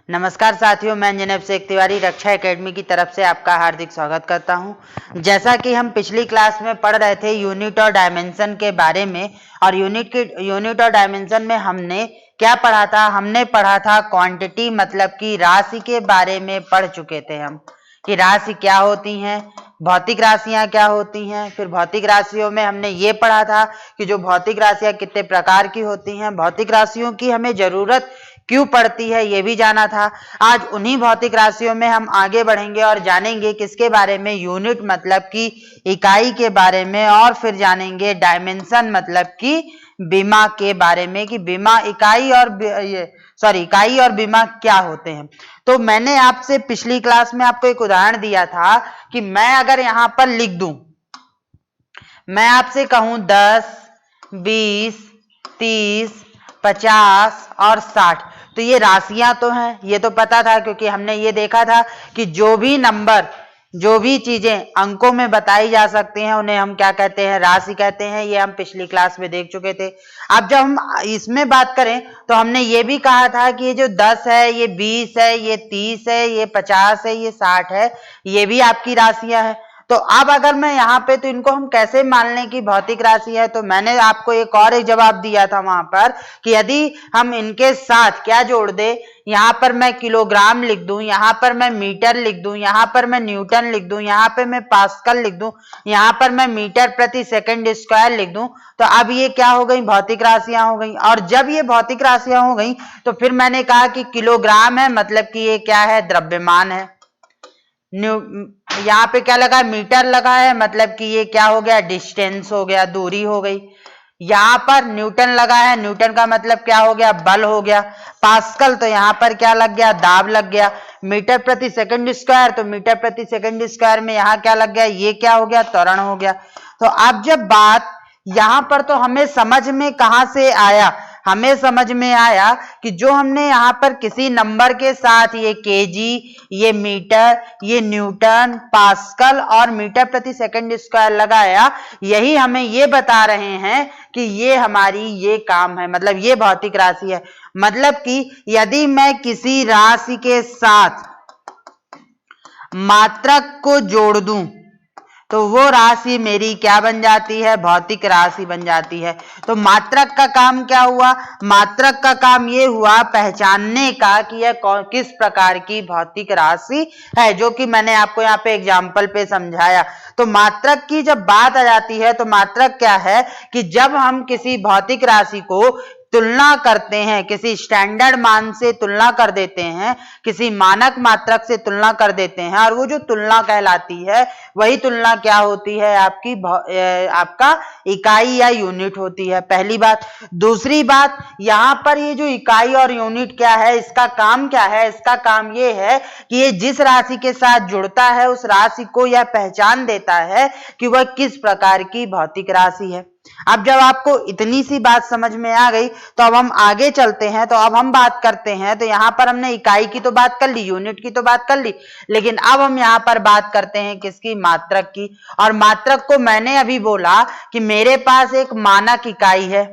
नमस्कार साथियों, मैं जनेब शेख तिवारी रक्षा एकेडमी की तरफ से आपका हार्दिक स्वागत करता हूं। जैसा कि हम पिछली क्लास में पढ़ रहे थे यूनिट और डायमेंशन के बारे में, और यूनिट और डायमेंशन में हमने क्या पढ़ा था? हमने पढ़ा था क्वांटिटी, मतलब कि राशि के बारे में पढ़ चुके थे हम कि राशि क्या होती हैं, भौतिक राशियां क्या होती हैं। फिर भौतिक राशियों में हमने ये पढ़ा था कि जो भौतिक राशियां कितने प्रकार की होती हैं, भौतिक राशियों की हमें जरूरत क्यों पड़ती है ये भी जाना था। आज उन्हीं भौतिक राशियों में हम आगे बढ़ेंगे और जानेंगे किसके बारे में? यूनिट मतलब कि इकाई के बारे में, और फिर जानेंगे डायमेंशन मतलब कि बीमा के बारे में कि बीमा इकाई और बीमा क्या होते हैं। तो मैंने आपसे पिछली क्लास में आपको एक उदाहरण दिया था कि मैं अगर यहां पर लिख दूं, मैं आपसे कहूं 10, 20, 30, 50 और 60, तो ये राशियां तो हैं, ये तो पता था क्योंकि हमने ये देखा था कि जो भी नंबर, जो भी चीजें अंकों में बताई जा सकती हैं उन्हें हम क्या कहते हैं? राशि कहते हैं। ये हम पिछली क्लास में देख चुके थे। अब जब हम इसमें बात करें तो हमने ये भी कहा था कि ये जो 10 है, ये 20 है, ये 30 है, ये 50 है, ये 60 है, ये भी आपकी राशियां हैं। तो अब अगर मैं यहाँ पे, तो इनको हम कैसे मान लें कि भौतिक राशि है? तो मैंने आपको एक जवाब दिया था वहां पर कि यदि हम इनके साथ क्या जोड़ दे, यहाँ पर मैं किलोग्राम लिख दूं, यहाँ पर मैं मीटर लिख दूं, यहाँ पर मैं न्यूटन लिख दूं, यहाँ पे मैं पास्कल लिख दूं, यहाँ पर मैं मीटर प्रति सेकंड स्क्वायर लिख दूं, तो अब ये क्या हो गई? भौतिक राशियां हो गई। और जब ये भौतिक राशियां हो गई तो फिर मैंने कहा कि किलोग्राम है, मतलब कि ये क्या है? द्रव्यमान है। यहाँ पे क्या लगा? मीटर लगा है, मतलब कि ये क्या हो गया? डिस्टेंस हो गया, दूरी हो गई। यहाँ पर न्यूटन लगा है, न्यूटन का मतलब क्या हो गया? बल हो गया। पास्कल, तो यहाँ पर क्या लग गया? दाब लग गया। मीटर प्रति सेकंड स्क्वायर, तो मीटर प्रति सेकंड स्क्वायर में यहाँ क्या लग गया? ये क्या हो गया? त्वरण हो गया। तो अब जब बात यहाँ पर, तो हमें समझ में कहां से आया? हमें समझ में आया कि जो हमने यहाँ पर किसी नंबर के साथ ये केजी, ये मीटर, ये न्यूटन, पास्कल और मीटर प्रति सेकंड स्क्वायर लगाया, यही हमें ये बता रहे हैं कि ये हमारी ये काम है, मतलब ये भौतिक राशि है। मतलब कि यदि मैं किसी राशि के साथ मात्रक को जोड़ दूं तो वो राशि मेरी क्या बन जाती है? भौतिक राशि बन जाती है। तो मात्रक का काम क्या हुआ? मात्रक का काम ये हुआ पहचानने का कि यह किस प्रकार की भौतिक राशि है, जो कि मैंने आपको यहाँ पे एग्जाम्पल पे समझाया। तो मात्रक की जब बात आ जाती है तो मात्रक क्या है कि जब हम किसी भौतिक राशि को तुलना करते हैं, किसी स्टैंडर्ड मान से तुलना कर देते हैं, किसी मानक मात्रक से तुलना कर देते हैं, और वो जो तुलना कहलाती है वही तुलना क्या होती है? आपका इकाई या यूनिट होती है। पहली बात। दूसरी बात, यहाँ पर ये जो इकाई और यूनिट क्या है, इसका काम क्या है? इसका काम ये है कि ये जिस राशि के साथ जुड़ता है उस राशि को यह पहचान देता है कि वह किस प्रकार की भौतिक राशि है। अब जब आपको इतनी सी बात समझ में आ गई तो अब हम आगे चलते हैं। तो अब हम बात करते हैं, तो यहां पर हमने इकाई की तो बात कर ली, यूनिट की तो बात कर ली, लेकिन अब हम यहां पर बात करते हैं किसकी? मात्रक की। और मात्रक को मैंने अभी बोला कि मेरे पास एक मानक इकाई है,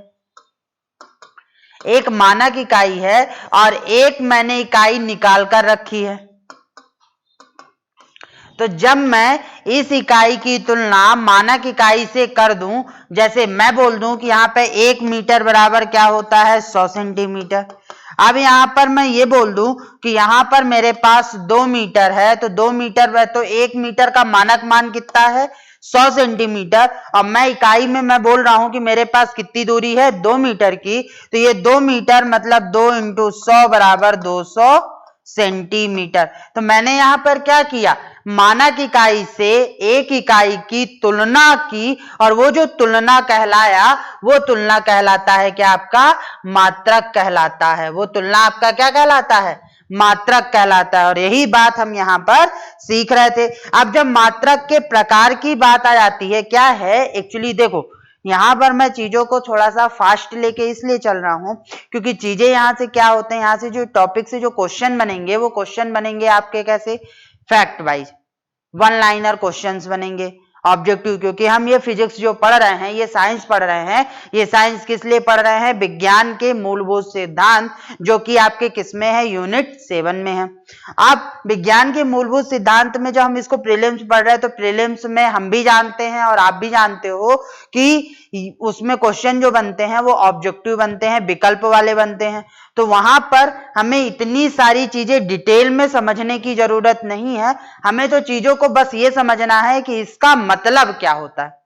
एक मानक इकाई है और एक मैंने इकाई निकाल कर रखी है। तो जब मैं इस इकाई की तुलना मानक इकाई से कर दूं, जैसे मैं बोल दूं कि यहाँ पे 1 मीटर बराबर क्या होता है? 100 सेंटीमीटर। अब यहाँ पर मैं ये बोल दूं कि यहाँ पर मेरे पास 2 मीटर है, तो 2 मीटर है, तो 1 मीटर का मानक मान कितना है? 100 सेंटीमीटर। और मैं इकाई में मैं बोल रहा हूं कि मेरे पास कितनी दूरी है? 2 मीटर की। तो ये 2 मीटर मतलब 2 × 100 बराबर 200 सेंटीमीटर। तो मैंने यहां पर क्या किया? मानक इकाई से एक इकाई की तुलना की, और वो जो तुलना कहलाया, वो तुलना कहलाता है क्या? आपका मात्रक कहलाता है। वो तुलना आपका क्या कहलाता है? मात्रक कहलाता है। और यही बात हम यहां पर सीख रहे थे। अब जब मात्रक के प्रकार की बात आ जाती है, क्या है एक्चुअली, देखो यहां पर मैं चीजों को थोड़ा सा फास्ट लेके इसलिए चल रहा हूं क्योंकि चीजें यहां से क्या होते हैं, यहां से जो टॉपिक से जो क्वेश्चन बनेंगे वो क्वेश्चन बनेंगे आपके कैसे? Fact wise, one liner questions बनेंगे। ऑब्जेक्टिव, क्योंकि हम ये फिजिक्स जो पढ़ रहे हैं, ये साइंस पढ़ रहे हैं। ये साइंस किस लिए पढ़ रहे हैं? विज्ञान के मूलभूत सिद्धांत, जो कि आपके किस में है? यूनिट 7 में है। आप विज्ञान के मूलभूत सिद्धांत में जो हम इसको प्रीलिम्स पढ़ रहे हैं, तो प्रीलिम्स में हम भी जानते हैं और आप भी जानते हो कि उसमें क्वेश्चन जो बनते हैं वो ऑब्जेक्टिव बनते हैं, विकल्प वाले बनते हैं। तो वहां पर हमें इतनी सारी चीजें डिटेल में समझने की जरूरत नहीं है। हमें तो चीजों को बस ये समझना है कि इसका मतलब क्या होता है।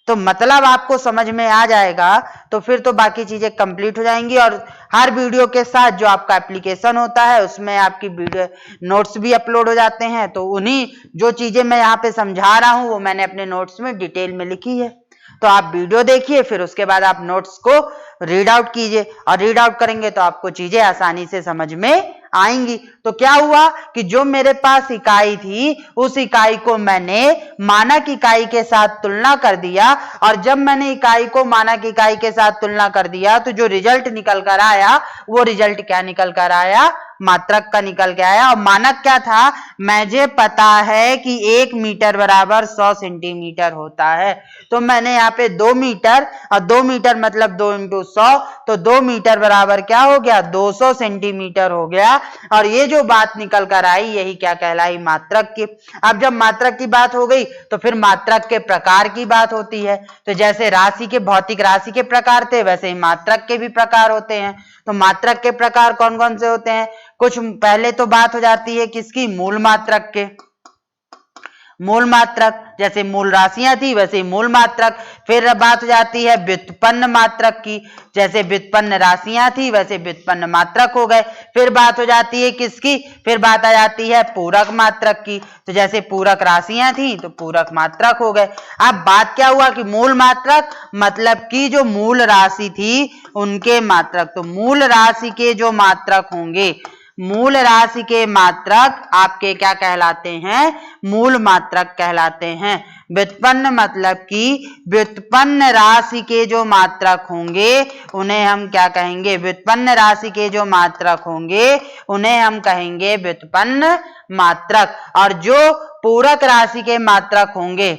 तो मतलब आपको समझ में आ जाएगा तो फिर तो बाकी चीजें कंप्लीट हो जाएंगी। और हर वीडियो के साथ जो आपका एप्लीकेशन होता है उसमें आपकी वीडियो नोट्स भी अपलोड हो जाते हैं। तो उन्हीं जो चीजें मैं यहाँ पे समझा रहा हूं वो मैंने अपने नोट्स में डिटेल में लिखी है। तो आप वीडियो देखिए, फिर उसके बाद आप नोट्स को रीड आउट कीजिए, और रीड आउट करेंगे तो आपको चीजें आसानी से समझ में आएंगी। तो क्या हुआ कि जो मेरे पास इकाई थी, उस इकाई को मैंने मानक इकाई के साथ तुलना कर दिया, और जब मैंने इकाई को मानक इकाई के साथ तुलना कर दिया तो जो रिजल्ट निकल कर आया वो रिजल्ट क्या निकल कर आया? मात्रक का निकल के आया। और मानक क्या था? मुझे पता है कि 1 मीटर बराबर 100 सेंटीमीटर होता है। तो मैंने यहाँ पे 2 मीटर, और 2 मीटर मतलब 2 × 100, तो 2 मीटर बराबर क्या हो गया? 200 सेंटीमीटर हो गया। और ये जो बात निकल कर आई यही क्या कहलाई? मात्रक की। अब जब मात्रक की बात हो गई तो फिर मात्रक के प्रकार की बात होती है। तो जैसे राशि के, भौतिक राशि के प्रकार थे, वैसे ही मात्रक के भी प्रकार होते हैं। तो मात्रक के प्रकार कौन कौन से होते हैं? कुछ पहले तो बात हो जाती है किसकी? मूल मात्रक के। मूल मात्रक, जैसे मूल राशियां थी वैसे मूल मात्रक। फिर बात हो जाती है व्युत्पन्न मात्रक की, जैसे व्युत्पन्न राशियां थी वैसे व्युत्पन्न मात्रक हो गए। फिर बात हो जाती है किसकी? फिर बात आ जाती है पूरक मात्रक की, तो जैसे पूरक राशियां थी तो पूरक मात्रक हो गए। अब बात क्या हुआ कि मूल मात्रक मतलब कि जो मूल राशि थी उनके मात्रक। तो मूल राशि के जो मात्रक होंगे, मूल राशि के मात्रक आपके क्या कहलाते हैं? मूल मात्रक कहलाते हैं। व्युत्पन्न मतलब कि व्युत्पन्न राशि के जो मात्रक होंगे उन्हें हम क्या कहेंगे? व्युत्पन्न राशि के जो मात्रक होंगे उन्हें हम कहेंगे व्युत्पन्न मात्रक। और जो पूरक राशि के मात्रक होंगे,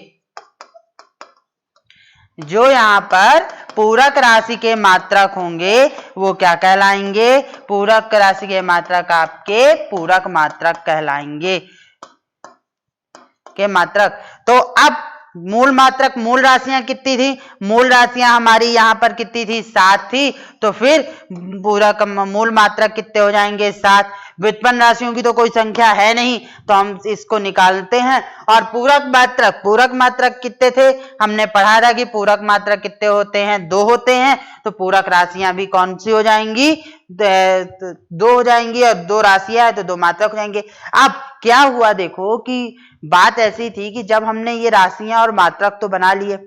जो यहाँ पर पूरक राशि के मात्रक होंगे वो क्या कहलाएंगे? पूरक राशि के मात्रक आपके पूरक मात्रक कहलाएंगे के मात्रक। तो अब मूल मात्रक, मूल राशियां कितनी थी? मूल राशियां हमारी यहाँ पर कितनी थी? 7 थी। तो फिर पूरक मूल मात्रक कितने हो जाएंगे? 7। व्युत्पन्न राशियों की तो कोई संख्या है नहीं तो हम इसको निकालते हैं। और पूरक मात्रक कितने थे? हमने पढ़ा था कि पूरक मात्रक कितने होते हैं? 2 होते हैं। तो पूरक राशियां भी कौन सी हो जाएंगी? 2 हो जाएंगी, और 2 राशियां है तो 2 मात्रक हो जाएंगे। अब क्या हुआ देखो कि बात ऐसी थी कि जब हमने ये राशियां और मात्रक तो बना लिए,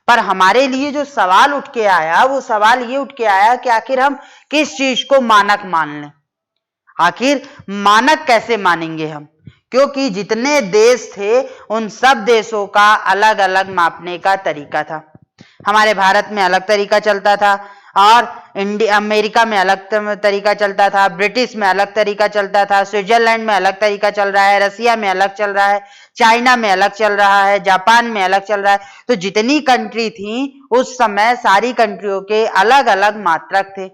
पर हमारे लिए जो सवाल उठ के आया वो सवाल ये उठ के आया कि आखिर हम किस चीज को मानक मान लें? आखिर मानक कैसे मानेंगे हम? क्योंकि जितने देश थे उन सब देशों का अलग अलग मापने का तरीका था। हमारे भारत में अलग तरीका चलता था, और अमेरिका में अलग तरीका चलता था, ब्रिटिश में अलग तरीका चलता था, स्विट्जरलैंड में अलग तरीका चल रहा है, रसिया में अलग चल रहा है, चाइना में अलग चल रहा है, जापान में अलग चल रहा है। तो जितनी कंट्री थी उस समय सारी कंट्रियों के अलग अलग मात्रक थे।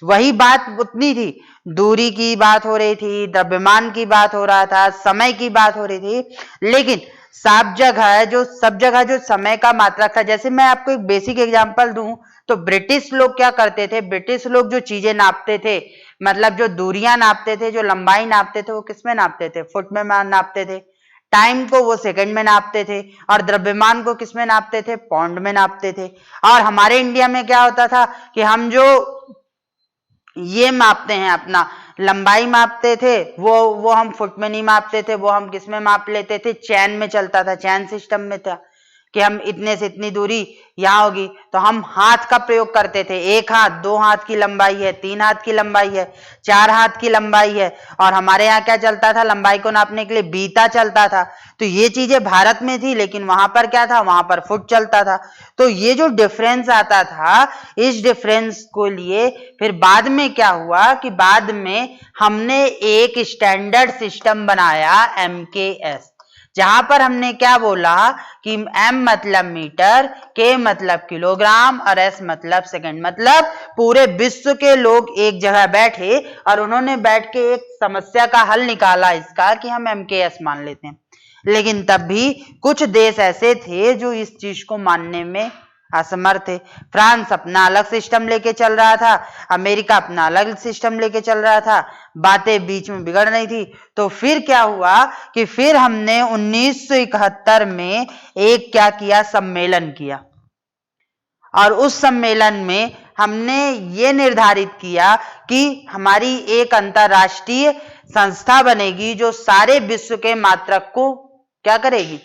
वही बात उतनी थी, दूरी की बात हो रही थी, द्रव्यमान की बात हो रहा था, समय की बात हो रही थी, लेकिन सब जगह जो समय का मात्रक था। जैसे मैं आपको एक बेसिक एग्जांपल दूं तो ब्रिटिश लोग क्या करते थे? ब्रिटिश लोग जो चीजें नापते थे, मतलब जो दूरियां नापते थे, जो लंबाई नापते थे, वो किसमें नापते थे? फुट में नापते थे। टाइम को वो सेकंड में नापते थे, और द्रव्यमान को किसमें नापते थे? पाउंड में नापते थे। और हमारे इंडिया में क्या होता था कि हम जो ये मापते हैं, अपना लंबाई मापते थे, वो हम फुट में नहीं मापते थे, वो हम किस में माप लेते थे? चैन में चलता था, चैन सिस्टम में था कि हम इतने से इतनी दूरी यहाँ होगी तो हम हाथ का प्रयोग करते थे। 1 हाथ, 2 हाथ की लंबाई है, 3 हाथ की लंबाई है, 4 हाथ की लंबाई है। और हमारे यहाँ क्या चलता था? लंबाई को नापने के लिए बीता चलता था। तो ये चीजें भारत में थी, लेकिन वहां पर क्या था? वहां पर फुट चलता था। तो ये जो डिफरेंस आता था, इस डिफरेंस को लिए फिर बाद में क्या हुआ कि बाद में हमने एक स्टैंडर्ड सिस्टम बनाया, MKS। जहां पर हमने क्या बोला कि m मतलब मीटर, k मतलब किलोग्राम और s मतलब सेकंड। मतलब पूरे विश्व के लोग एक जगह बैठे और उन्होंने बैठ के एक समस्या का हल निकाला इसका कि हम MKS मान लेते हैं। लेकिन तब भी कुछ देश ऐसे थे जो इस चीज को मानने में असमर्थ थे। फ्रांस अपना अलग सिस्टम लेके चल रहा था, अमेरिका अपना अलग सिस्टम लेके चल रहा था, बातें बीच में बिगड़ रही थी। तो फिर क्या हुआ कि फिर हमने 1971 में एक क्या किया, सम्मेलन किया। और उस सम्मेलन में हमने ये निर्धारित किया कि हमारी एक अंतरराष्ट्रीय संस्था बनेगी जो सारे विश्व के मात्रक को क्या करेगी,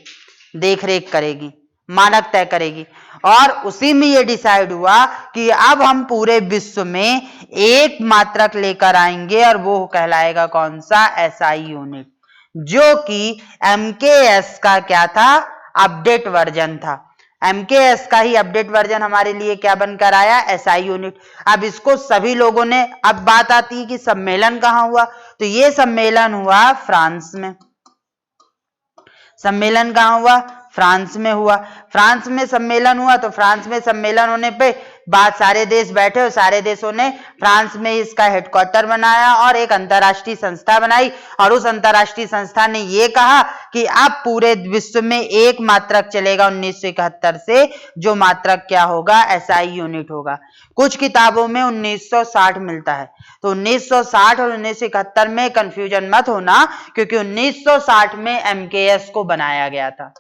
देखरेख करेगी, मानक तय करेगी। और उसी में ये डिसाइड हुआ कि अब हम पूरे विश्व में एक मात्रक लेकर आएंगे और वो कहलाएगा कौन सा, एसआई यूनिट, जो कि एमकेएस का क्या था, अपडेट वर्जन था। एमकेएस का ही अपडेट वर्जन हमारे लिए क्या बनकर आया, एसआई यूनिट। अब इसको सभी लोगों ने, अब बात आती है कि सम्मेलन कहाँ हुआ, तो ये सम्मेलन हुआ फ्रांस में। सम्मेलन कहाँ हुआ, फ्रांस में हुआ। फ्रांस में सम्मेलन हुआ तो फ्रांस में सम्मेलन होने पे बाद सारे देश बैठे और सारे देशों ने फ्रांस में इसका हेडक्वार्टर बनाया और एक अंतरराष्ट्रीय संस्था बनाई। और उस अंतरराष्ट्रीय संस्था ने ये कहा कि अब पूरे विश्व में एक मात्रक चलेगा 1971 से, जो मात्रक क्या होगा, एसआई यूनिट होगा। कुछ किताबों में 1960 मिलता है, तो 1960 और 1971 में कंफ्यूजन मत होना, क्योंकि 1960 में एमकेएस को बनाया गया था।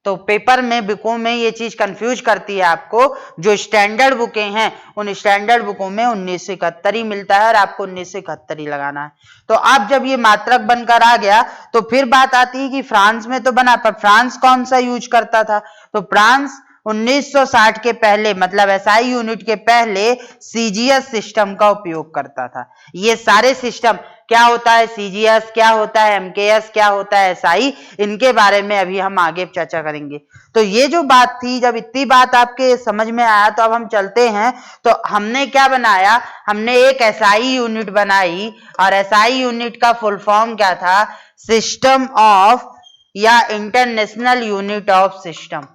तो पेपर में, बुकों में ये चीज कंफ्यूज करती है आपको। जो स्टैंडर्ड बुकें हैं उन स्टैंडर्ड बुकों में 1971 ही मिलता है और आपको 1971 ही लगाना है। तो अब जब ये मात्रक बनकर आ गया तो फिर बात आती है कि फ्रांस में तो बना, पर फ्रांस कौन सा यूज करता था, तो फ्रांस 1960 के पहले, मतलब एसआई यूनिट के पहले सीजीएस सिस्टम का उपयोग करता था। ये सारे सिस्टम क्या होता है, सीजीएस क्या होता है, एमकेएस क्या होता है, एसआई, इनके बारे में अभी हम आगे चर्चा करेंगे। तो ये जो बात थी, जब इतनी बात आपके समझ में आया तो अब हम चलते हैं। तो हमने क्या बनाया, हमने एक एसआई यूनिट बनाई और एसआई यूनिट का फुल फॉर्म क्या था, सिस्टम ऑफ या international unit of system,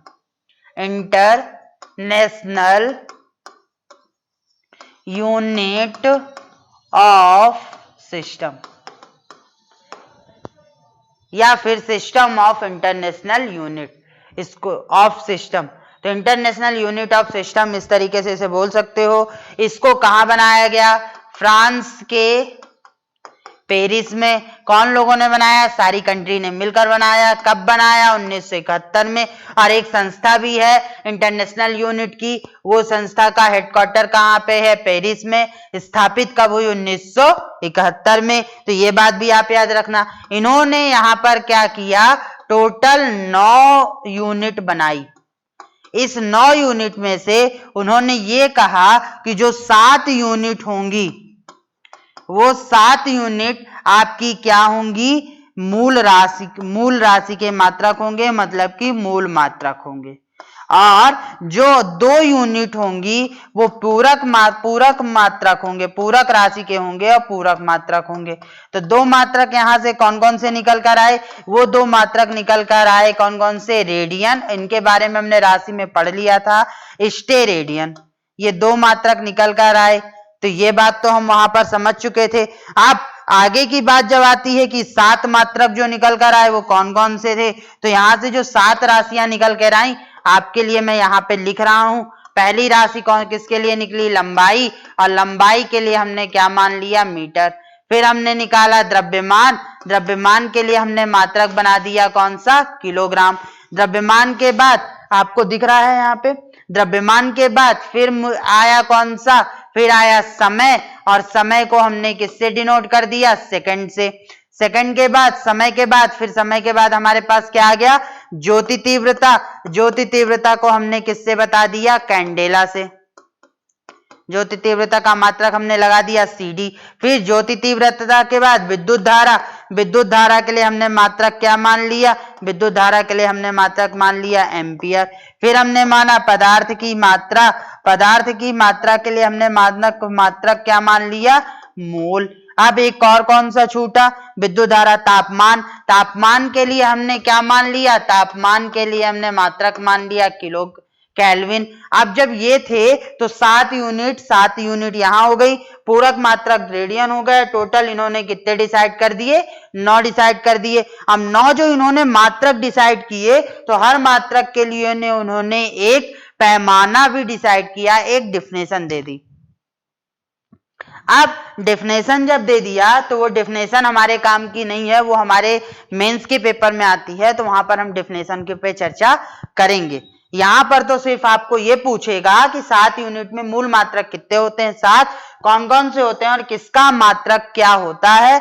international unit of system, या फिर सिस्टम ऑफ इंटरनेशनल यूनिट, इसको ऑफ सिस्टम। तो इंटरनेशनल यूनिट ऑफ सिस्टम इस तरीके से इसे बोल सकते हो। इसको कहां बनाया गया, फ्रांस के पेरिस में। कौन लोगों ने बनाया, सारी कंट्री ने मिलकर बनाया। कब बनाया, 1971 में। और एक संस्था भी है इंटरनेशनल यूनिट की, वो संस्था का हेडक्वार्टर कहाँ पे है, पेरिस में। स्थापित कब हुई, 1971 में। तो ये बात भी आप याद रखना। इन्होंने यहाँ पर क्या किया, टोटल 9 यूनिट बनाई। इस 9 यूनिट में से उन्होंने ये कहा कि जो 7 यूनिट होंगी, वो 7 यूनिट आपकी क्या होंगी, मूल राशि के मात्रक होंगे, मतलब कि मूल मात्रक होंगे। और जो 2 यूनिट होंगी वो पूरक मात्रक होंगे, पूरक राशि के होंगे और पूरक मात्रक होंगे। तो 2 मात्रक यहां से कौन कौन से निकल कर आए, वो 2 मात्रक निकल कर आए कौन कौन से, रेडियन, इनके बारे में हमने राशि में पढ़ लिया था, स्टेरेडियन, ये 2 मात्रक निकल कर आए। तो ये बात तो हम वहां पर समझ चुके थे। अब आगे की बात जब आती है कि 7 मात्रक जो निकल कर आए वो कौन कौन से थे, तो यहां से जो 7 राशियां निकल कर आई आपके लिए मैं यहाँ पे लिख रहा हूं। पहली राशि कौन किसके लिए निकली, लंबाई, और लंबाई के लिए हमने क्या मान लिया, मीटर। फिर हमने निकाला द्रव्यमान, द्रव्यमान के लिए हमने मात्रक बना दिया कौन सा, किलोग्राम। द्रव्यमान के बाद आपको दिख रहा है यहाँ पे, द्रव्यमान के बाद फिर आया कौन सा, फिर आया समय, और समय को हमने किससे डिनोट कर दिया, सेकंड से। सेकंड के बाद, समय के बाद, फिर समय के बाद हमारे पास क्या आ गया, ज्योति तीव्रता। ज्योति तीव्रता को हमने किससे बता दिया, कैंडेला से। ज्योति तीव्रता का मात्रक हमने लगा दिया CD। फिर ज्योति तीव्रता के बाद विद्युत धारा, विद्युत धारा के लिए हमने मात्रक क्या मान लिया, विद्युत धारा के लिए हमने मात्रक मान लिया एम्पियर। फिर हमने माना पदार्थ की मात्रा, पदार्थ की मात्रा के लिए हमने मात्रक क्या मान लिया, मोल। अब एक और कौन सा छूटा, विद्युत धारा। तापमान, तापमान के लिए हमने क्या मान लिया, तापमान के लिए हमने मात्रक मान लिया किलो केल्विन। अब जब ये थे तो 7 यूनिट यहां हो गई, पूरक मात्रक रेडियन हो गए। टोटल इन्होंने कितने डिसाइड कर दिए, 9 डिसाइड कर दिए। अब 9 जो इन्होंने मात्रक डिसाइड किए तो हर मात्रक के लिए उन्होंने एक पैमाना भी डिसाइड किया, एक डेफिनेशन दे दी। अब डेफिनेशन जब दे दिया तो वो डेफिनेशन हमारे काम की नहीं है, वो हमारे मेंस के पेपर में आती है, तो वहां पर हम डेफिनेशन के पे चर्चा करेंगे। यहां पर तो सिर्फ आपको ये पूछेगा कि 7 यूनिट में मूल मात्रक कितने होते हैं, 7 कौन कौन से होते हैं और किसका मात्रक क्या होता है।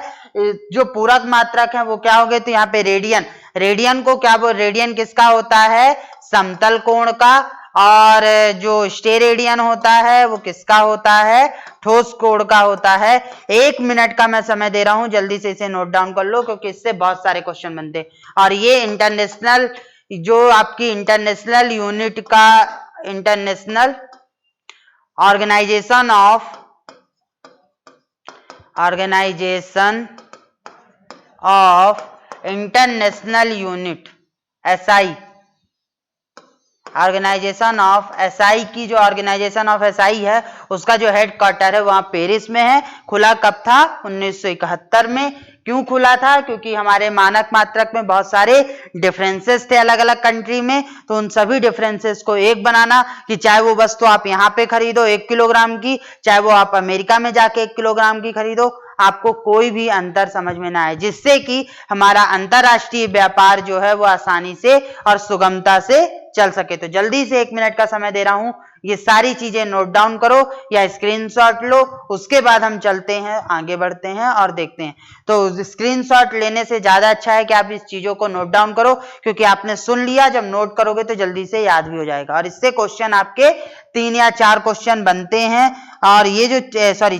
जो पूरक मात्रक है वो क्या हो गए, तो यहाँ पे रेडियन, रेडियन को क्या बोल, रेडियन किसका होता है, समतल कोण का। और जो स्टेरेडियन होता है वो किसका होता है, ठोस कोण का होता है। 1 मिनट का मैं समय दे रहा हूं, जल्दी से इसे नोट डाउन कर लो क्योंकि इससे बहुत सारे क्वेश्चन बनते हैं। और ये इंटरनेशनल, जो आपकी इंटरनेशनल यूनिट का, international organisation of international unit, SI, organisation of SI की, जो ऑर्गेनाइजेशन ऑफ SI है उसका जो हेड क्वार्टर है वहां पेरिस में है। खुला कब था, 1971 में। क्यों खुला था, क्योंकि हमारे मानक मात्रक में बहुत सारे डिफरेंसेस थे अलग अलग कंट्री में, तो उन सभी डिफरेंसेस को एक बनाना, कि चाहे वो वस्तु आप यहाँ पे खरीदो 1 किलोग्राम की, चाहे वो आप अमेरिका में जाके 1 किलोग्राम की खरीदो, आपको कोई भी अंतर समझ में ना आए, जिससे कि हमारा अंतरराष्ट्रीय व्यापार जो है वो आसानी से और सुगमता से चल सके। तो जल्दी से 1 मिनट का समय दे रहा हूं, ये सारी चीजें नोट डाउन करो या स्क्रीनशॉट लो, उसके बाद हम चलते हैं, आगे बढ़ते हैं और देखते हैं। तो स्क्रीनशॉट लेने से ज्यादा अच्छा है कि आप इस चीजों को नोट डाउन करो, क्योंकि आपने सुन लिया, जब नोट करोगे तो जल्दी से याद भी हो जाएगा। और इससे क्वेश्चन आपके 3 या 4 क्वेश्चन बनते हैं, और ये जो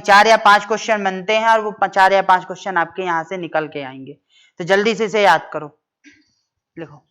4 या 5 क्वेश्चन बनते हैं, और वो 4 या 5 क्वेश्चन आपके यहां से निकल के आएंगे। तो जल्दी से इसे याद करो, लिखो।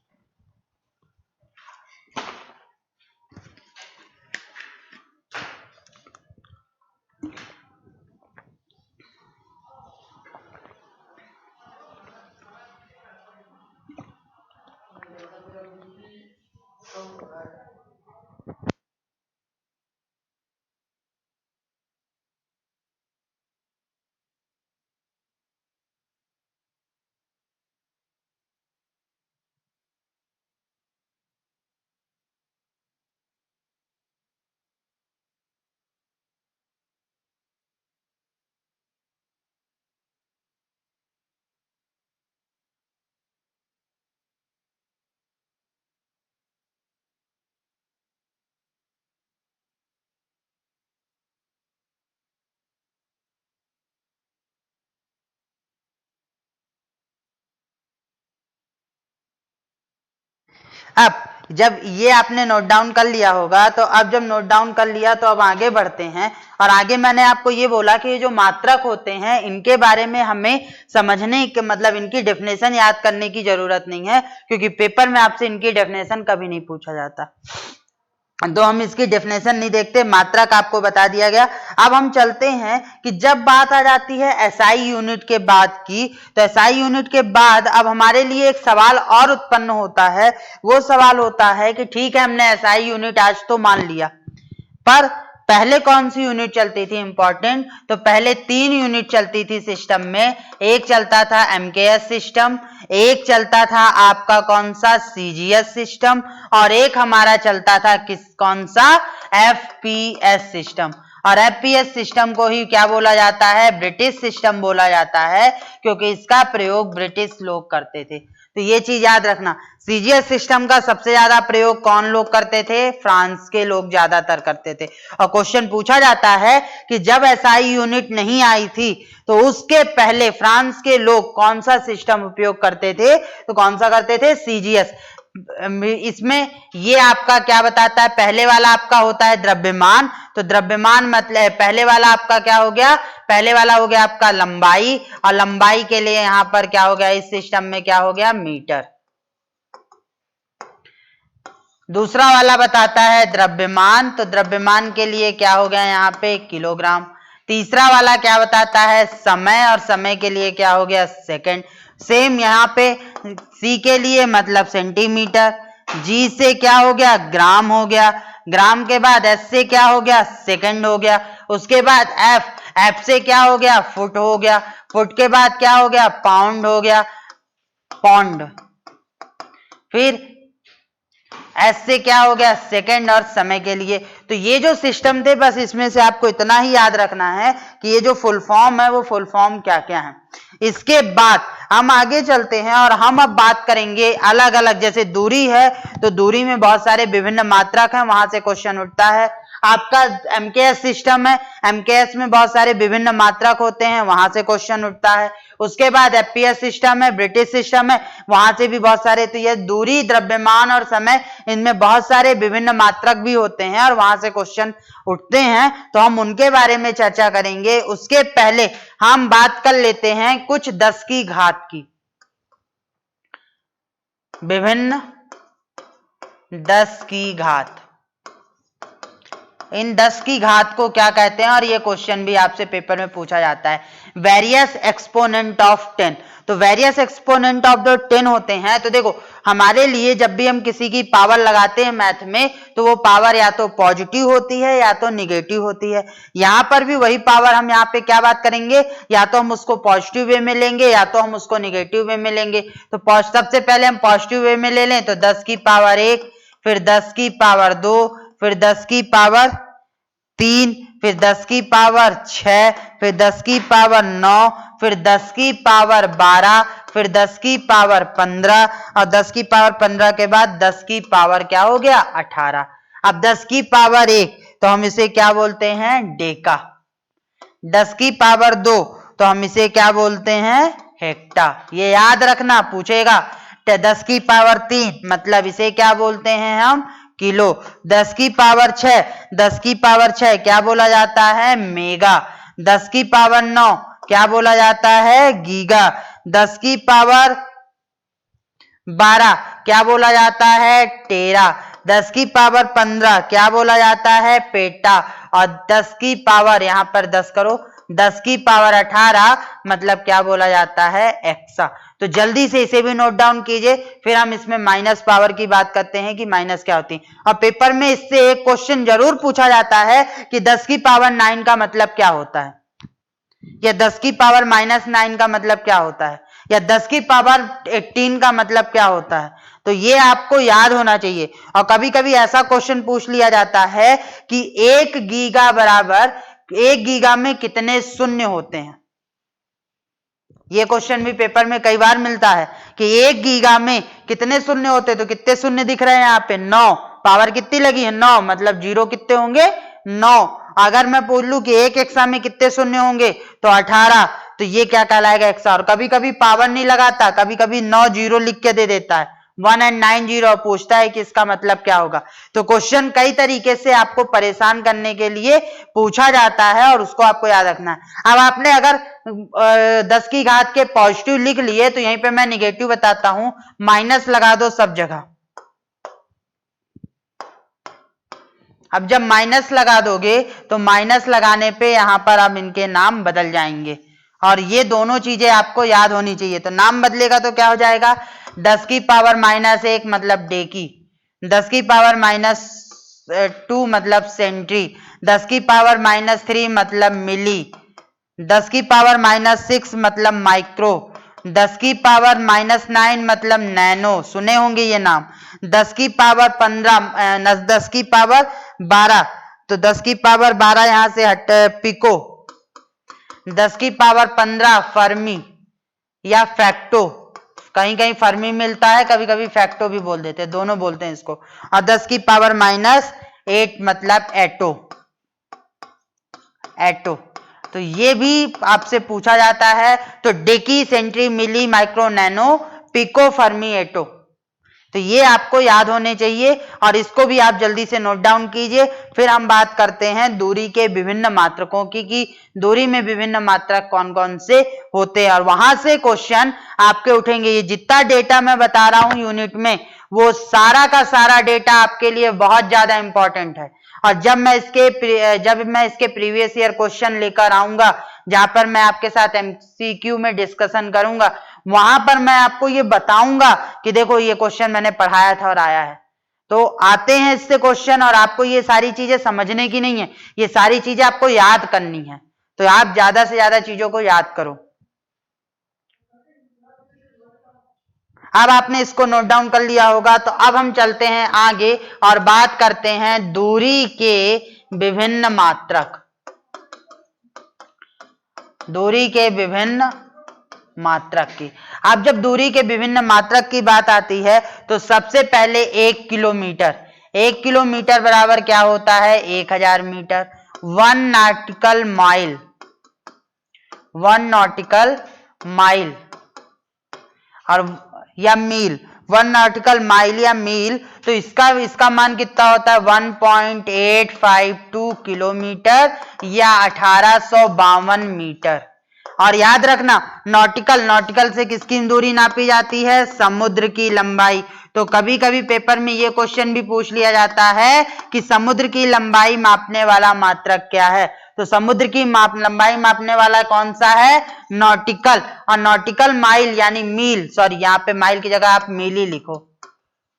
अब जब ये आपने नोट डाउन कर लिया होगा, तो अब जब नोट डाउन कर लिया तो अब आगे बढ़ते हैं। और आगे मैंने आपको ये बोला कि ये जो मात्रक होते हैं इनके बारे में हमें समझने के, मतलब इनकी डेफिनेशन याद करने की जरूरत नहीं है, क्योंकि पेपर में आपसे इनकी डेफिनेशन कभी नहीं पूछा जाता, तो हम इसकी डेफिनेशन नहीं देखते, मात्रक आपको बता दिया गया। अब हम चलते हैं कि जब बात आ जाती है SI यूनिट के बाद की, तो SI यूनिट के बाद अब हमारे लिए एक सवाल और उत्पन्न होता है। वो सवाल होता है कि ठीक है, हमने SI यूनिट आज तो मान लिया, पर पहले कौन सी यूनिट चलती थी, इंपॉर्टेंट, तो पहले 3 यूनिट चलती थी सिस्टम में। एक चलता था MKS सिस्टम, एक चलता था आपका कौन सा, CGS सिस्टम, और एक हमारा चलता था कौन सा, FPS सिस्टम। और FPS सिस्टम को ही क्या बोला जाता है, ब्रिटिश सिस्टम बोला जाता है, क्योंकि इसका प्रयोग ब्रिटिश लोग करते थे। तो ये चीज याद रखना, CGS सिस्टम का सबसे ज्यादा प्रयोग कौन लोग करते थे, फ्रांस के लोग ज्यादातर करते थे। और क्वेश्चन पूछा जाता है कि जब SI यूनिट नहीं आई थी तो उसके पहले फ्रांस के लोग कौन सा सिस्टम उपयोग करते थे, तो कौन सा करते थे, CGS। इसमें ये आपका क्या बताता है, पहले वाला आपका होता है द्रव्यमान, तो द्रव्यमान मतलब पहले वाला आपका क्या हो गया, पहले वाला हो गया आपका लंबाई, और लंबाई के लिए यहां पर क्या हो गया, इस सिस्टम में क्या हो गया, मीटर। दूसरा वाला बताता है द्रव्यमान, तो द्रव्यमान के लिए क्या हो गया यहाँ पे, किलोग्राम। तीसरा वाला क्या बताता है, समय, और समय के लिए क्या हो गया, सेकंड। सेम यहाँ पे C के लिए मतलब सेंटीमीटर, G से क्या हो गया, ग्राम हो गया, ग्राम के बाद S से क्या हो गया, सेकंड हो गया, उसके बाद F से क्या हो गया, फुट हो गया, फुट के बाद क्या हो गया, पाउंड हो गया, पौंड, फिर एस से क्या हो गया, सेकंड, और समय के लिए। तो ये जो सिस्टम थे, बस इसमें से आपको इतना ही याद रखना है कि ये जो फुल फॉर्म है वो फुल फॉर्म क्या क्या है। इसके बाद हम आगे चलते हैं और हम अब बात करेंगे अलग अलग, जैसे दूरी है तो दूरी में बहुत सारे विभिन्न मात्रक हैं, वहां से क्वेश्चन उठता है। आपका एमकेएस सिस्टम है, एमकेएस में बहुत सारे विभिन्न मात्रक होते हैं, वहां से क्वेश्चन उठता है। उसके बाद एफपीएस सिस्टम है, ब्रिटिश सिस्टम है, वहां से भी बहुत सारे। तो ये दूरी, द्रव्यमान और समय, इनमें बहुत सारे विभिन्न मात्रक भी होते हैं और वहां से क्वेश्चन उठते हैं, तो हम उनके बारे में चर्चा करेंगे। उसके पहले हम बात कर लेते हैं कुछ 10 की घात की, विभिन्न 10 की घात। इन 10 की घात को क्या कहते हैं, और ये क्वेश्चन भी आपसे पेपर में पूछा जाता है। वेरियस एक्सपोनेंट ऑफ 10, तो वेरियस एक्सपोनेंट ऑफ द 10 होते हैं। तो देखो, हमारे लिए जब भी हम किसी की पावर लगाते हैं मैथ में, तो वो पावर या तो पॉजिटिव होती है या तो निगेटिव होती है। यहाँ पर भी वही पावर हम यहाँ पे क्या बात करेंगे, या तो हम उसको पॉजिटिव वे में लेंगे या तो हम उसको निगेटिव वे में लेंगे। तो सबसे पहले हम पॉजिटिव वे में ले लें, तो 10 की पावर 1, फिर 10 की पावर 2, फिर 10 की पावर 3, फिर 10 की पावर 6, फिर 10 की पावर 9, फिर 10 की पावर 12, फिर 10 की पावर 15, और 10 की पावर 15 के बाद 10 की पावर क्या हो गया, 18। अब 10 की पावर 1 तो हम इसे क्या बोलते हैं, डेका। 10 की पावर 2 तो हम इसे क्या बोलते हैं, हेक्टा। ये याद रखना, पूछेगा। 10 की पावर 3 मतलब इसे क्या बोलते हैं हम, किलो। 10 की पावर 6, 10 की पावर 6 क्या बोला जाता है, मेगा। 10 की पावर 9 क्या बोला जाता है, गीगा। 10 की पावर 12 क्या बोला जाता है, टेरा। 10 की पावर 15 क्या बोला जाता है, पेटा। और 10 की पावर, यहां पर 10 करो, 10 की पावर 18 मतलब क्या बोला जाता है, एक्सा। तो जल्दी से इसे भी नोट डाउन कीजिए, फिर हम इसमें माइनस पावर की बात करते हैं कि माइनस क्या होती है। और पेपर में इससे एक क्वेश्चन जरूर पूछा जाता है कि 10 की पावर 9 का मतलब क्या होता है, या 10 की पावर -9 का मतलब क्या होता है, या 10 की पावर 18 का मतलब क्या होता है। तो ये आपको याद होना चाहिए। और कभी कभी ऐसा क्वेश्चन पूछ लिया जाता है कि 1 गीगा बराबर, 1 गीगा में कितने शून्य होते हैं। ये क्वेश्चन भी पेपर में कई बार मिलता है कि 1 गीगा में कितने शून्य होते हैं। तो कितने शून्य दिख रहे हैं यहाँ पे, 9। पावर कितनी लगी है, 9, मतलब जीरो कितने होंगे, 9। अगर मैं पूछ लूं कि 1 एक्सा में कितने शून्य होंगे, तो 18। तो ये क्या कहलाएगा, एक्सा। और कभी कभी पावर नहीं लगाता, कभी कभी 9 जीरो लिख के दे देता है, 1 and 9 0, पूछता है कि इसका मतलब क्या होगा। तो क्वेश्चन कई तरीके से आपको परेशान करने के लिए पूछा जाता है और उसको आपको याद रखना है। अब आपने अगर 10 की घात के पॉजिटिव लिख लिए, तो यहीं पे मैं निगेटिव बताता हूं, माइनस लगा दो सब जगह। अब जब माइनस लगा दोगे तो माइनस लगाने पे यहां पर अब इनके नाम बदल जाएंगे, और ये दोनों चीजें आपको याद होनी चाहिए। तो नाम बदलेगा तो क्या हो जाएगा, 10 की पावर -1 मतलब डेकी, 10 की पावर -2 मतलब सेंट्री, 10 की पावर -3 मतलब मिली, 10 की पावर -6 मतलब माइक्रो, 10 की पावर -9 मतलब नैनो, सुने होंगे ये नाम। 10 की पावर 15, 10 की पावर 12, तो 10 की पावर 12 यहां से हट, पिको। 10 की पावर 15 फर्मी या फैक्टो, कहीं कहीं फर्मी मिलता है, कभी कभी फैक्टो भी बोल देते हैं, दोनों बोलते हैं इसको। और 10 की पावर -8 मतलब एटो, एटो। तो ये भी आपसे पूछा जाता है। तो डेकी, सेंट्री, मिली, माइक्रो, नैनो, पिको, फर्मी, एटो, तो ये आपको याद होने चाहिए और इसको भी आप जल्दी से नोट डाउन कीजिए। फिर हम बात करते हैं दूरी के विभिन्न मात्रकों की, कि दूरी में विभिन्न मात्रक कौन कौन से होते हैं, और वहां से क्वेश्चन आपके उठेंगे। ये जितना डेटा मैं बता रहा हूं यूनिट में, वो सारा का सारा डेटा आपके लिए बहुत ज्यादा इंपॉर्टेंट है। और जब मैं इसके प्रीवियस ईयर क्वेश्चन लेकर आऊंगा, जहां पर मैं आपके साथ एमसीक्यू में डिस्कशन करूंगा, वहां पर मैं आपको ये बताऊंगा कि देखो ये क्वेश्चन मैंने पढ़ाया था और आया है। तो आते हैं इससे क्वेश्चन, और आपको ये सारी चीजें समझने की नहीं है, ये सारी चीजें आपको याद करनी है। तो आप ज्यादा से ज्यादा चीजों को याद करो। अब आपने इसको नोट डाउन कर लिया होगा, तो अब हम चलते हैं आगे और बात करते हैं दूरी के विभिन्न मात्रक। दूरी के विभिन्न मात्रक की। अब जब दूरी के विभिन्न मात्रक की बात आती है, तो सबसे पहले 1 किलोमीटर। 1 किलोमीटर बराबर क्या होता है? 1000 metre. 1 nautical mile, 1 nautical mile और या मील, 1 नॉटिकल माइल या मील, तो इसका मान कितना होता है? 1.852 किलोमीटर या 1852 मीटर। और याद रखना, नॉटिकल से किसकी दूरी नापी जाती है? समुद्र की लंबाई। तो कभी कभी पेपर में ये क्वेश्चन भी पूछ लिया जाता है कि समुद्र की लंबाई मापने वाला मात्रक क्या है? तो समुद्र की लंबाई मापने वाला कौन सा है? नॉटिकल। और नॉटिकल माइल यानी मील, सॉरी यहाँ पे माइल की जगह आप मील ही लिखो,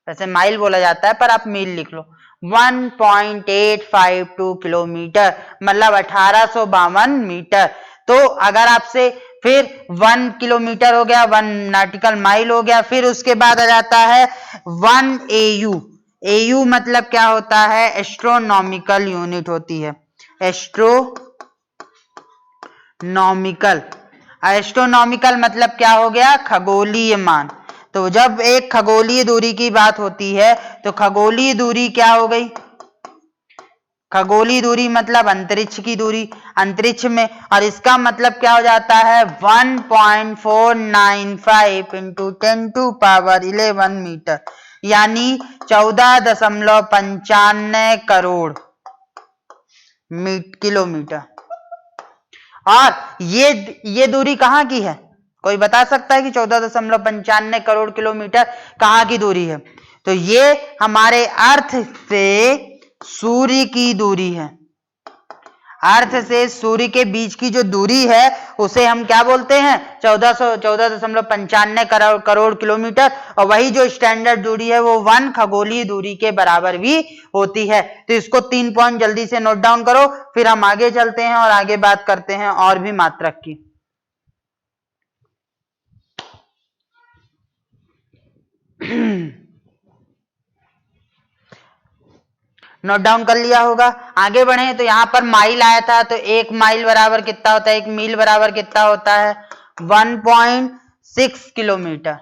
वैसे माइल बोला जाता है पर आप मील लिख लो। 1.852 किलोमीटर मतलब 1852 मीटर। तो अगर आपसे फिर 1 किलोमीटर हो गया, 1 नॉटिकल माइल हो गया, फिर उसके बाद आ जाता है 1 AU। AU मतलब क्या होता है? एस्ट्रोनॉमिकल यूनिट होती है। एस्ट्रोनॉमिकल, एस्ट्रोनॉमिकल मतलब क्या हो गया? खगोलीय मान। तो जब एक खगोलीय दूरी की बात होती है, तो खगोलीय दूरी क्या हो गई? खगोलीय दूरी मतलब अंतरिक्ष की दूरी, अंतरिक्ष में, और इसका मतलब क्या हो जाता है? 1.495 इंटू 10⁻11 मीटर, यानी 14.95 करोड़ किलोमीटर। और ये दूरी कहाँ की है? कोई बता सकता है कि 14.95 करोड़ किलोमीटर कहाँ की दूरी है? तो ये हमारे अर्थ से सूर्य की दूरी है। अर्थ से सूर्य के बीच की जो दूरी है उसे हम क्या बोलते हैं? 14.95 करोड़ किलोमीटर। और वही जो स्टैंडर्ड दूरी है वो 1 खगोलीय दूरी के बराबर भी होती है। तो इसको 3 पॉइंट जल्दी से नोट डाउन करो, फिर हम आगे चलते हैं और आगे बात करते हैं और भी मात्रक की। नोट डाउन कर लिया होगा। आगे बढ़े तो यहां पर माइल आया था, तो 1 माइल बराबर कितना होता है? 1 मील बराबर कितना होता है? 1.6 किलोमीटर,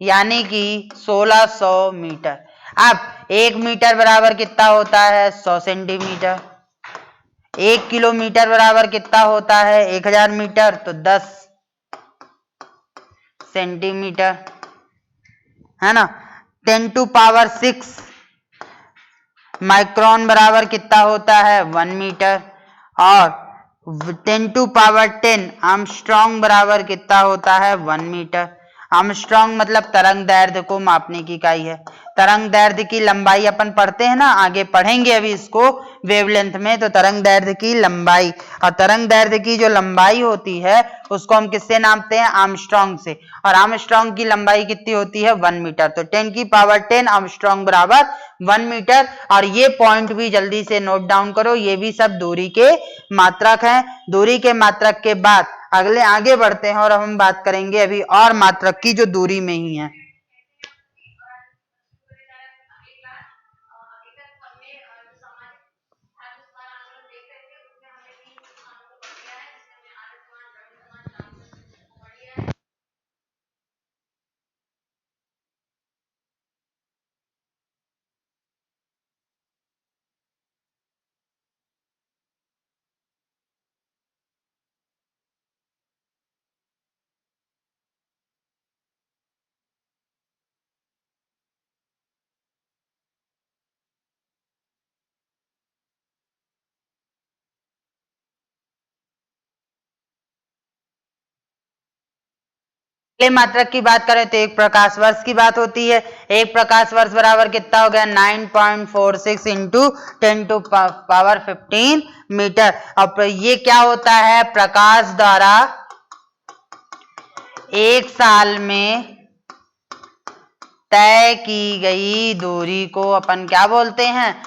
यानी कि 1600 मीटर। अब 1 मीटर बराबर कितना होता है? 100 सेंटीमीटर। 1 किलोमीटर बराबर कितना होता है? 1000 मीटर, तो 10 सेंटीमीटर, है ना। 10⁻6 माइक्रोन बराबर कितना होता है? 1 मीटर। और 10⁻10 आर्मस्ट्रॉन्ग बराबर कितना होता है? 1 मीटर। आर्मस्ट्रॉन्ग मतलब तरंग दैर्ध्य को मापने की इकाई है। तरंग दैर्ध्य की लंबाई अपन पढ़ते हैं ना, आगे पढ़ेंगे अभी इसको वेवलेंथ में। तो तरंग दैर्ध्य की लंबाई, और तरंग दैर्ध्य की जो लंबाई होती है उसको हम किससे नापते हैं? आर्मस्ट्रॉन्ग से। और आर्मस्ट्रॉन्ग की लंबाई कितनी होती है? 1 मीटर। तो 10⁻10 आर्मस्ट्रॉन्ग बराबर 1 मीटर। और ये पॉइंट भी जल्दी से नोट डाउन करो, ये भी सब दूरी के मात्रक हैं। दूरी के मात्रक के बाद आगे बढ़ते हैं और हम बात करेंगे अभी और मात्रक की जो दूरी में ही है। अगले मात्रक की बात करें तो एक प्रकाश वर्ष की बात होती है। एक प्रकाश वर्ष बराबर कितना हो गया 9.46 इंटू 10⁻15 मीटर। अब ये क्या होता है, प्रकाश द्वारा एक साल में तय की गई दूरी को अपन क्या बोलते हैं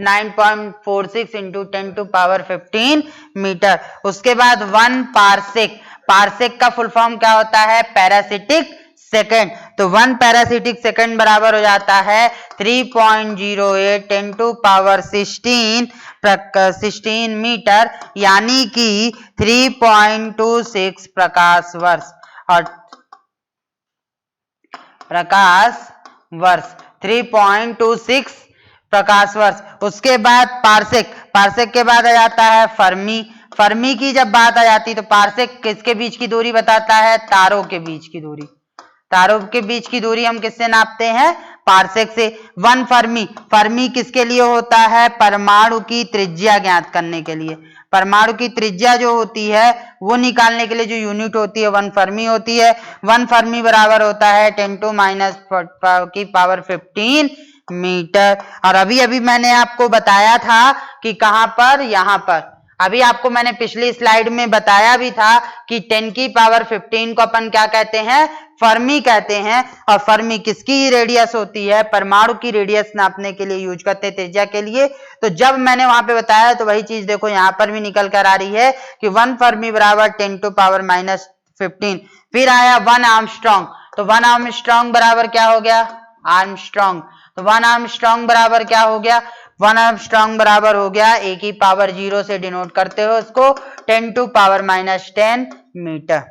9.46 इंटू 10⁻15 मीटर। उसके बाद 1 पारसेक, पारसेक का फुल फॉर्म क्या होता है पैरासिटिक सेकेंड। तो 1 पैरासिटिक सेकेंड बराबर हो जाता है 3.08 10⁻16 मीटर, यानी कि 3.26 प्रकाश वर्ष। और प्रकाश वर्ष 3.26 प्रकाश वर्ष। उसके बाद पारसेक, पारसेक के बाद आ जाता है फर्मी। फर्मी की जब बात आ जाती है तो पारसेक किसके बीच की दूरी बताता है, तारों के बीच की दूरी। तारों के बीच की दूरी हम किससे नापते हैं, पारसेक से। 1 फर्मी, फर्मी किसके लिए होता है, परमाणु की त्रिज्या ज्ञात करने के लिए। परमाणु की त्रिज्या जो होती है वो निकालने के लिए जो यूनिट होती है 1 फर्मी होती है। 1 फर्मी बराबर होता है 10⁻⁻15 मीटर। और अभी अभी मैंने आपको बताया था कि कहां पर, यहां पर। अभी आपको मैंने पिछली स्लाइड में बताया भी था कि 10⁻15 को अपन क्या कहते हैं, फर्मी कहते हैं। और फर्मी किसकी रेडियस होती है, परमाणु की रेडियस नापने के लिए यूज करते हैं, त्रिज्या के लिए। तो जब मैंने वहां पे बताया तो वही चीज देखो यहां पर भी निकल कर आ रही है कि 1 फर्मी बराबर 10⁻⁻15। फिर आया 1 आर्मस्ट्रांग, तो 1 आर्मस्ट्रांग बराबर क्या हो गया, आर्मस्ट्रांग। तो 1 आर्मस्ट्रांग बराबर क्या हो गया, 1 आर्मस्ट्रांग बराबर हो गया (0 से डिनोट करते हो उसको 10⁻⁻10 मीटर।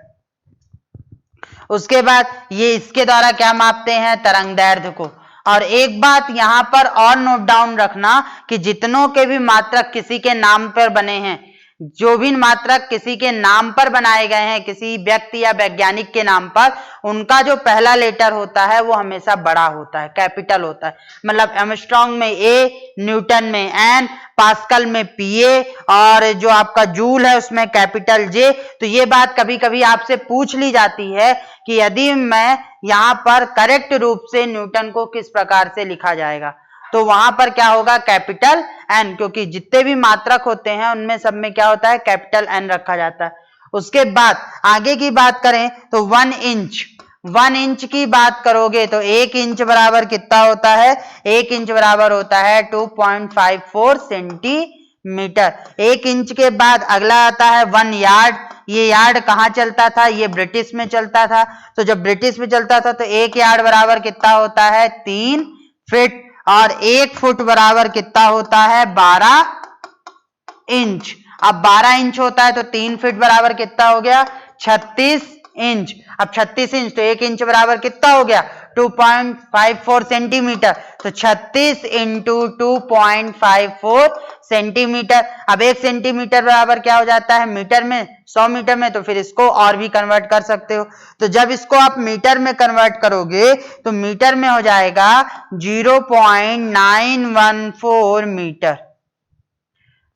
उसके बाद ये इसके द्वारा क्या मापते हैं, तरंगदैर्ध्य को। और एक बात यहां पर और नोट डाउन रखना कि जितनों के भी मात्रक किसी के नाम पर बने हैं, जो भी मात्रक किसी के नाम पर बनाए गए हैं, किसी व्यक्ति या वैज्ञानिक के नाम पर, उनका जो पहला लेटर होता है वो हमेशा बड़ा होता है, कैपिटल होता है। मतलब आर्मस्ट्रांग में ए, न्यूटन में एन, पास्कल में पीए, और जो आपका जूल है उसमें कैपिटल जे। तो ये बात कभी कभी आपसे पूछ ली जाती है कि यदि मैं यहां पर करेक्ट रूप से न्यूटन को किस प्रकार से लिखा जाएगा, तो वहां पर क्या होगा, कैपिटल एन, क्योंकि जितने भी मात्रक होते हैं उनमें सब में क्या होता है, कैपिटल एन रखा जाता है। उसके बाद आगे की बात करें तो 1 इंच, 1 इंच की बात करोगे तो 1 इंच बराबर कितना होता है, 1 इंच बराबर होता है 2.54 सेंटीमीटर। 1 इंच के बाद अगला आता है 1 यार्ड। ये यार्ड कहाँ चलता था, ये ब्रिटिश में चलता था। तो जब ब्रिटिश में चलता था तो 1 यार्ड बराबर कितना होता है, 3 फीट। और 1 फुट बराबर कितना होता है, 12 इंच। अब 12 इंच होता है तो 3 फीट बराबर कितना हो गया, 36 इंच। अब 36 इंच तो 1 इंच बराबर कितना हो गया, 2.54 सेंटीमीटर। तो 36 इंटू 2.54 सेंटीमीटर। अब 1 सेंटीमीटर बराबर क्या हो जाता है मीटर में, 100 मीटर में। तो फिर इसको और भी कन्वर्ट कर सकते हो। तो जब इसको आप मीटर में कन्वर्ट करोगे तो मीटर में हो जाएगा 0.914 मीटर।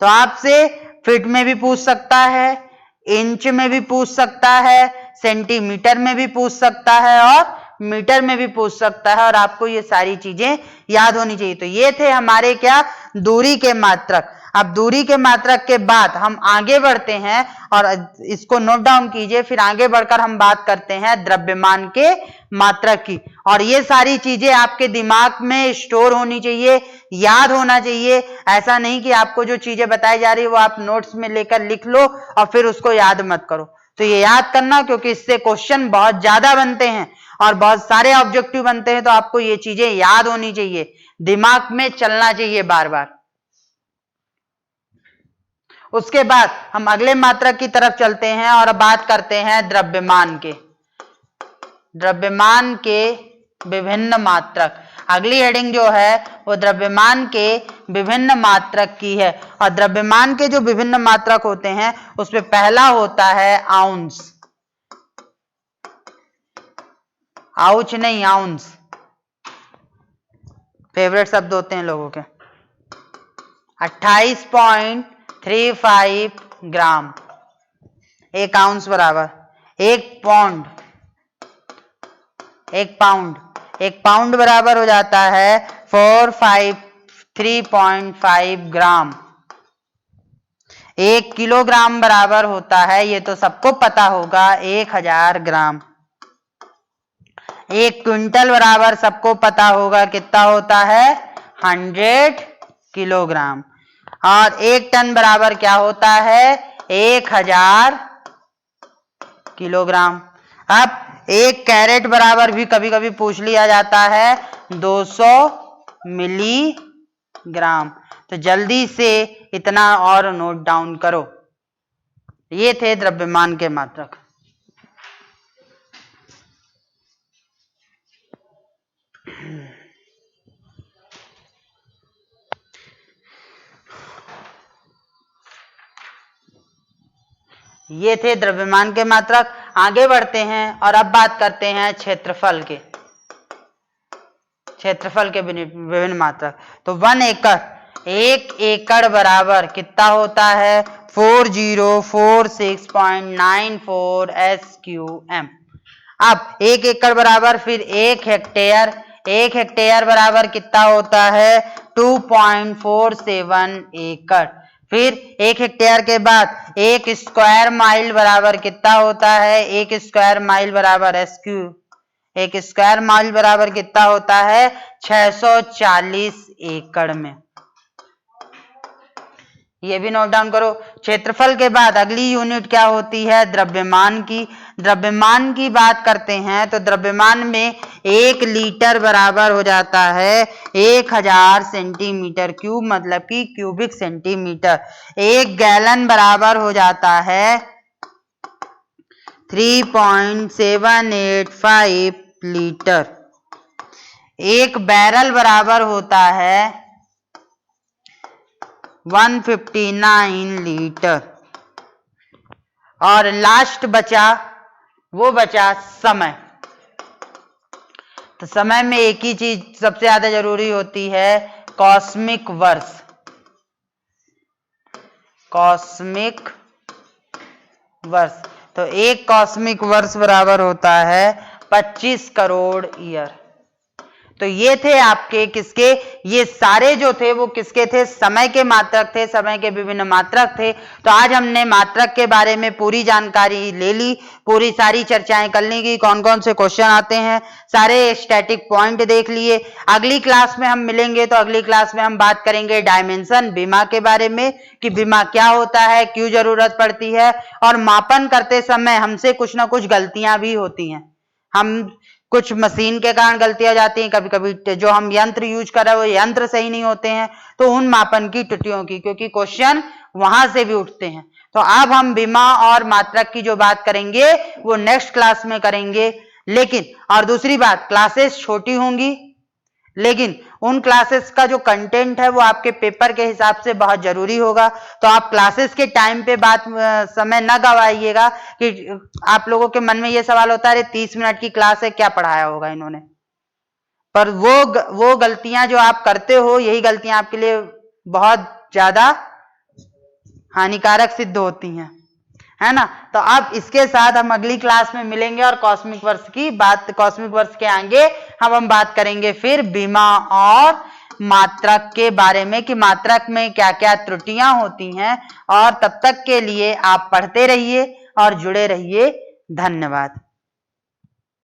तो आपसे फीट में भी पूछ सकता है, इंच में भी पूछ सकता है, सेंटीमीटर में भी पूछ सकता है और मीटर में भी पूछ सकता है। और आपको ये सारी चीजें याद होनी चाहिए। तो ये थे हमारे क्या, दूरी के मात्रक। अब दूरी के मात्रक के बाद हम आगे बढ़ते हैं और इसको नोट डाउन कीजिए। फिर आगे बढ़कर हम बात करते हैं द्रव्यमान के मात्रक की। और ये सारी चीजें आपके दिमाग में स्टोर होनी चाहिए, याद होना चाहिए। ऐसा नहीं कि आपको जो चीजें बताई जा रही है वो आप नोट्स में लेकर लिख लो और फिर उसको याद मत करो। तो ये याद करना, क्योंकि इससे क्वेश्चन बहुत ज्यादा बनते हैं और बहुत सारे ऑब्जेक्टिव बनते हैं। तो आपको ये चीजें याद होनी चाहिए, दिमाग में चलना चाहिए बार बार। उसके बाद हम अगले मात्रक की तरफ चलते हैं और बात करते हैं द्रव्यमान के। द्रव्यमान के विभिन्न मात्रक, अगली हेडिंग जो है वो द्रव्यमान के विभिन्न मात्रक की है। और द्रव्यमान के जो विभिन्न मात्रक होते हैं उसमें पहला होता है आउंस। आउच नहीं, आउंस फेवरेट शब्द होते हैं लोगों के। 28.35 ग्राम, 1 आउंस बराबर 1 पौंड। एक पाउंड बराबर हो जाता है 3.5 ग्राम। 1 किलोग्राम बराबर होता है, ये तो सबको पता होगा, 1000 ग्राम। 1 क्विंटल बराबर सबको पता होगा कितना होता है, 100 किलोग्राम। और 1 टन बराबर क्या होता है, 1000 किलोग्राम। अब 1 कैरेट बराबर भी कभी कभी पूछ लिया जाता है 200 मिलीग्राम। तो जल्दी से इतना और नोट डाउन करो। ये थे द्रव्यमान के मात्रक। ये थे द्रव्यमान के मात्रक। आगे बढ़ते हैं और अब बात करते हैं क्षेत्रफल के विभिन्न मात्रक। तो 1 एकड़ बराबर कितना होता है, 4046.94 SQM। अब 1 एकड़ बराबर फिर 1 हेक्टेयर बराबर कितना होता है, 2.47 एकड़। फिर 1 हेक्टेयर के बाद 1 स्क्वायर माइल बराबर कितना होता है, 1 स्क्वायर माइल बराबर SQ। 1 स्क्वायर माइल बराबर कितना होता है, 640 एकड़ में। ये भी नोट डाउन करो। क्षेत्रफल के बाद अगली यूनिट क्या होती है, द्रव्यमान की। द्रव्यमान की बात करते हैं तो द्रव्यमान में 1 लीटर बराबर हो जाता है 1000 सेंटीमीटर क्यूब, मतलब कि क्यूबिक सेंटीमीटर। 1 गैलन बराबर हो जाता है 3.785 लीटर। 1 बैरल बराबर होता है 159 लीटर। और लास्ट बचा समय। तो समय में एक ही चीज सबसे ज्यादा जरूरी होती है, कॉस्मिक वर्ष। तो 1 कॉस्मिक वर्ष बराबर होता है 25 करोड़ ईयर। तो ये थे आपके किसके, ये सारे जो थे वो किसके थे, समय के मात्रक थे, समय के विभिन्न मात्रक थे। तो आज हमने मात्रक के बारे में पूरी जानकारी ले ली, पूरी सारी चर्चाएं कर ली कि कौन कौन से क्वेश्चन आते हैं, सारे स्टैटिक पॉइंट देख लिए। अगली क्लास में हम मिलेंगे तो अगली क्लास में हम बात करेंगे डायमेंशन, बीमा के बारे में, कि बीमा क्या होता है, क्यों जरूरत पड़ती है, और मापन करते समय हमसे कुछ ना कुछ गलतियां भी होती हैं। हम कुछ मशीन के कारण गलतियां जाती हैं, कभी कभी जो हम यंत्र यूज कर रहे हैं वो यंत्र सही नहीं होते हैं, तो उन मापन की त्रुटियों की, क्योंकि क्वेश्चन वहां से भी उठते हैं। तो अब हम बीमा और मात्रक की जो बात करेंगे वो नेक्स्ट क्लास में करेंगे। लेकिन और दूसरी बात, क्लासेस छोटी होंगी, लेकिन उन क्लासेस का जो कंटेंट है वो आपके पेपर के हिसाब से बहुत जरूरी होगा। तो आप क्लासेस के टाइम पे समय न गवाइएगा कि आप लोगों के मन में ये सवाल होता है, अरे 30 मिनट की क्लास है, क्या पढ़ाया होगा इन्होंने। पर वो गलतियां जो आप करते हो, यही गलतियां आपके लिए बहुत ज्यादा हानिकारक सिद्ध होती हैं, है ना। तो अब इसके साथ हम अगली क्लास में मिलेंगे और कॉस्मिक वर्ष के आगे हम बात करेंगे फिर बीमा और मात्रक के बारे में, कि मात्रक में क्या क्या त्रुटियां होती हैं। और तब तक के लिए आप पढ़ते रहिए और जुड़े रहिए। धन्यवाद।